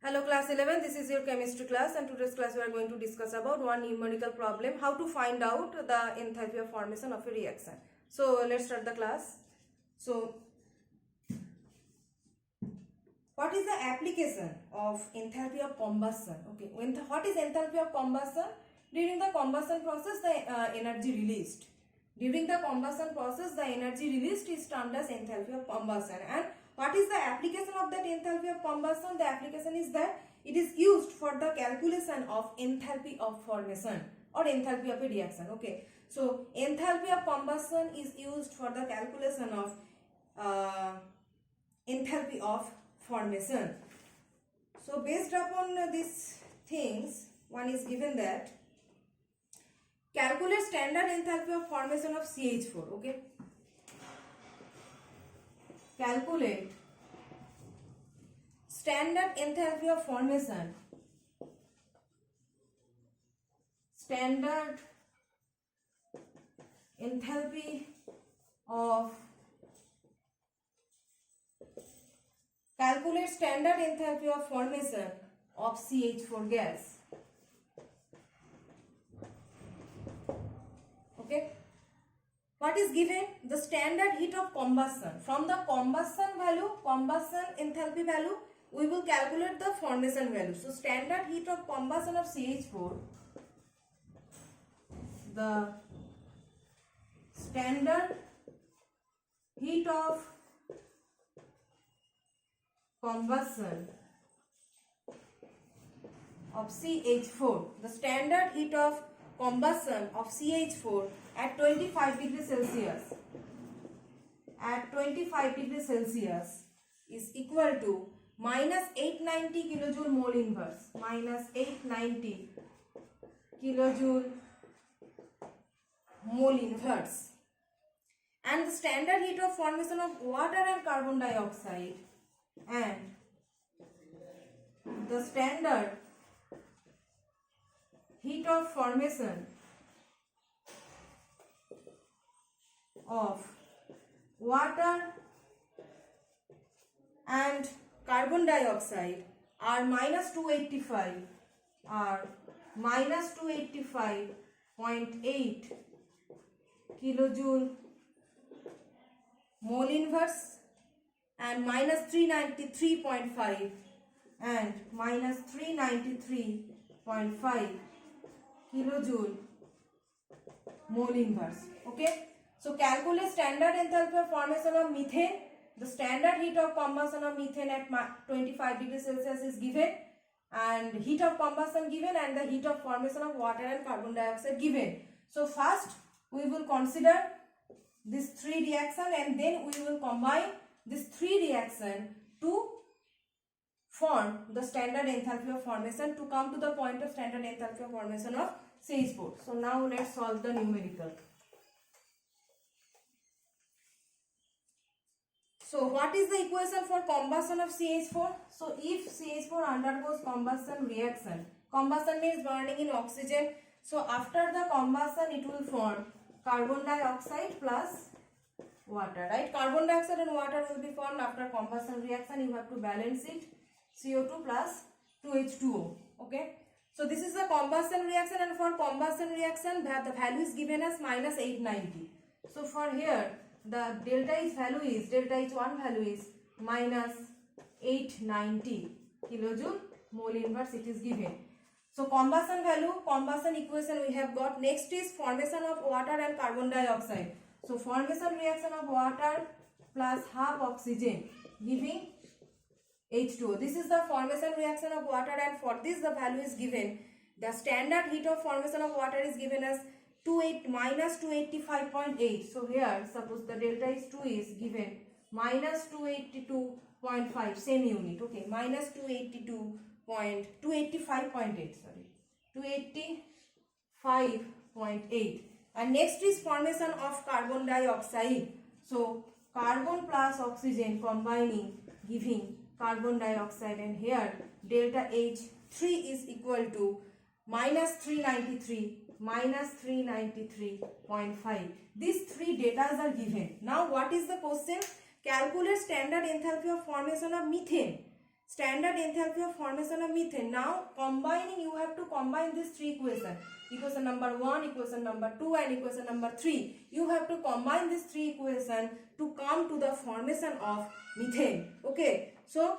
Hello class 11, this is your chemistry class, and today's class we are going to discuss about one numerical problem, how to find out the enthalpy of formation of a reaction. So let's start the class. So what is the application of enthalpy of combustion? Okay, what is enthalpy of combustion? During the combustion process, the energy released. During the combustion process, the energy released is termed as enthalpy of combustion. And what is the application of that enthalpy of combustion? The application is that it is used for the calculation of enthalpy of formation or enthalpy of a reaction. Okay, so enthalpy of combustion is used for the calculation of enthalpy of formation. So based upon these things, one is given that calculate standard enthalpy of formation of CH4. Okay, calculate standard enthalpy of formation, standard enthalpy of calculate standard enthalpy of formation of CH4 gas. Okay, what is given? The standard heat of combustion. From the combustion value, combustion enthalpy value, we will calculate the formation value. So standard heat of combustion of CH4, the standard heat of combustion of CH4, the standard heat of combustion of CH4 at 25 degrees Celsius, at 25 degrees Celsius is equal to minus 890 kilojoule mole inverse, minus 890 kilojoule mole inverse, and the standard heat of formation of water and carbon dioxide, and the standard heat of formation of water and carbon dioxide are minus 285, are minus 285.8 kilojoule mole inverse and minus 393.5 and minus 393.5 kilojoule mole inverse. Okay, so calculate standard enthalpy of formation of methane. The standard heat of combustion of methane at 25 degrees Celsius is given, and heat of combustion given, and the heat of formation of water and carbon dioxide given. So first we will consider these three reactions, and then we will combine these three reactions to form the standard enthalpy of formation, to come to the point of standard enthalpy of formation of CH4. So now let's solve the numerical. So what is the equation for combustion of CH4? So if CH4 undergoes combustion reaction, combustion means burning in oxygen. So after the combustion it will form carbon dioxide plus water, right? Carbon dioxide and water will be formed after combustion reaction. You have to balance it, CO2 plus 2H2O. Okay, so this is the combustion reaction, and for combustion reaction the value is given as minus 890. So for here the delta H value is, delta H1 value is minus 890 kilojoule mole inverse, it is given. So combustion value, combustion equation we have got. Next is formation of water and carbon dioxide. So formation reaction of water plus half oxygen giving H2O. This is the formation reaction of water, and for this the value is given. The standard heat of formation of water is given as minus 285.8. So here suppose the delta H2 is given minus 282.5, same unit. Okay, minus 285.8, sorry, 285.8. And next is formation of carbon dioxide. So carbon plus oxygen combining giving carbon dioxide, and here delta H3 is equal to minus 393.5. These three data are given. Now what is the question? Calculate standard enthalpy of formation of methane. standard enthalpy of formation of methane. Now combining, you have to combine these three equations. Equation number 1, equation number 2 and equation number 3. You have to combine these three equations to come to the formation of methane. Okay. So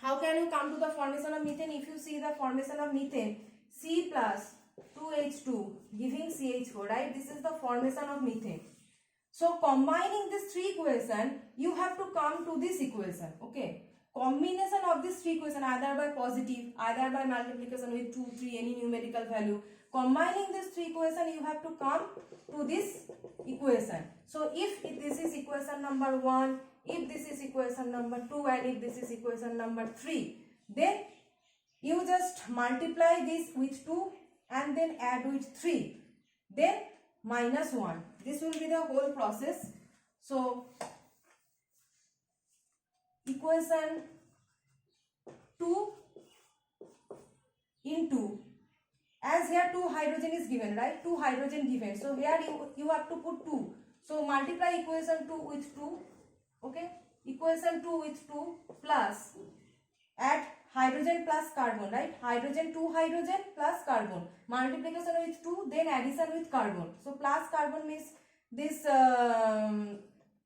how can you come to the formation of methane? If you see the formation of methane, C plus 2H2 giving CH4, right? This is the formation of methane. So combining these three equations, you have to come to this equation. Okay. Combination of these three equations, either by positive, either by multiplication with 2, 3, any numerical value. Combining these three equations, you have to come to this equation. So if this is equation number 1, if this is equation number 2 and if this is equation number 3, then you just multiply this with 2 and then add with 3, then minus 1. This will be the whole process. So equation 2 into, as here 2 hydrogen is given, right? 2 hydrogen given. So here you have to put 2. So multiply equation 2 with 2. Okay. Equation 2 with 2 plus add hydrogen plus carbon, right? Hydrogen, 2 hydrogen plus carbon. Multiplication with 2, then addition with carbon. So plus carbon means this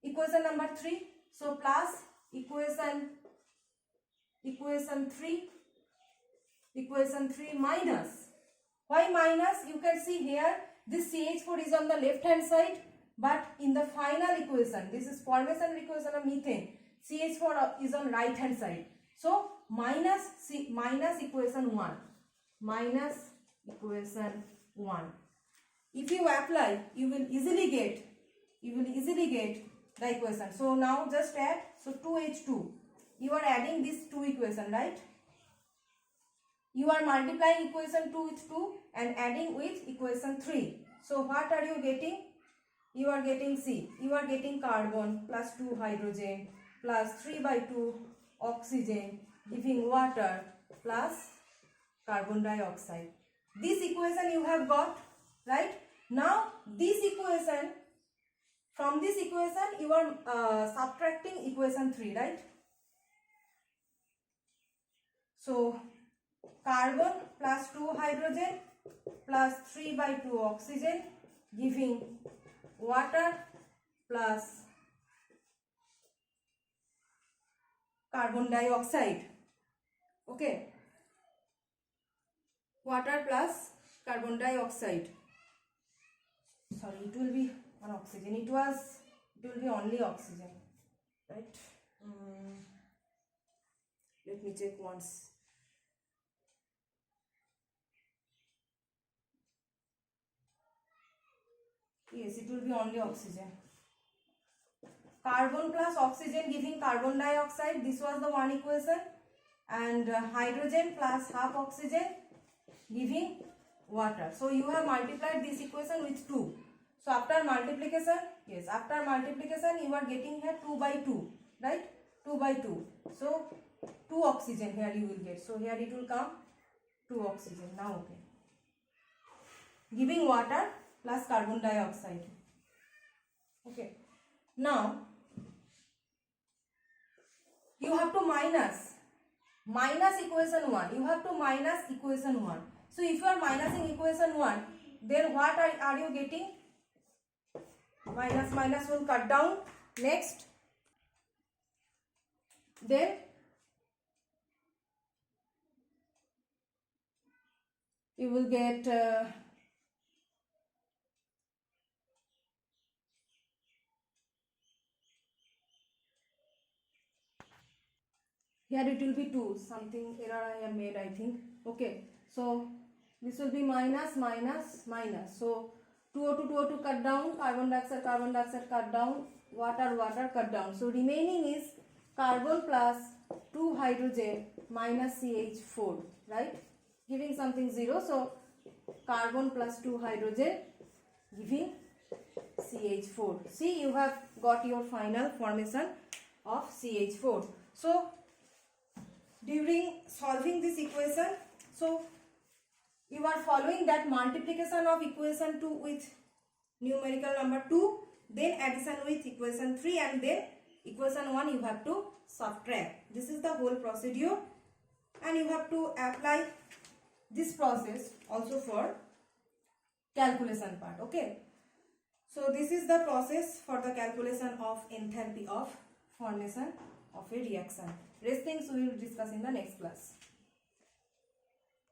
equation number 3. So plus equation 3 minus. Why minus? You can see here this CH4 is on the left hand side, but in the final equation, this is formation equation of methane, CH4 is on right hand side. So minus equation 1. Minus equation 1. If you apply, you will easily get the equation. So now just add. So 2H2. You are adding this 2 equation, right? You are multiplying equation 2 with 2 and adding with equation 3. So what are you getting? You are getting C. You are getting carbon plus 2 hydrogen plus 3 by 2 oxygen giving water plus carbon dioxide. This equation you have got, right? Now this equation, from this equation you are subtracting equation 3, right? So carbon plus 2 hydrogen plus 3 by 2 oxygen giving water plus carbon dioxide. Okay. Water plus carbon dioxide. Sorry, it will be on oxygen. It will be only oxygen, right? Let me check once. Yes, it will be only oxygen. Carbon plus oxygen giving carbon dioxide. This was the one equation. And hydrogen plus half oxygen giving water. So you have multiplied this equation with 2. So after multiplication, yes, after multiplication you are getting here 2 by 2, right? 2 by 2. So 2 oxygen here you will get. So here it will come 2 oxygen. Now okay. Giving water plus carbon dioxide. Okay. Now you have to minus equation 1. You have to minus equation 1. So if you are minusing equation 1, then what are you getting? Minus will cut down. Next, then you will get here it will be 2. Something error I have made, I think. Okay. So this will be minus. So 2O2 cut down, carbon dioxide cut down, water cut down. So remaining is carbon plus 2 hydrogen minus CH4, right? Giving something 0. So carbon plus 2 hydrogen giving CH4. See, you have got your final formation of CH4. So during solving this equation, so you are following that multiplication of equation 2 with numerical number 2, then addition with equation 3, and then equation 1 you have to subtract. This is the whole procedure, and you have to apply this process also for calculation part. Okay, so this is the process for the calculation of enthalpy of formation of a reaction. Rest things we will discuss in the next class.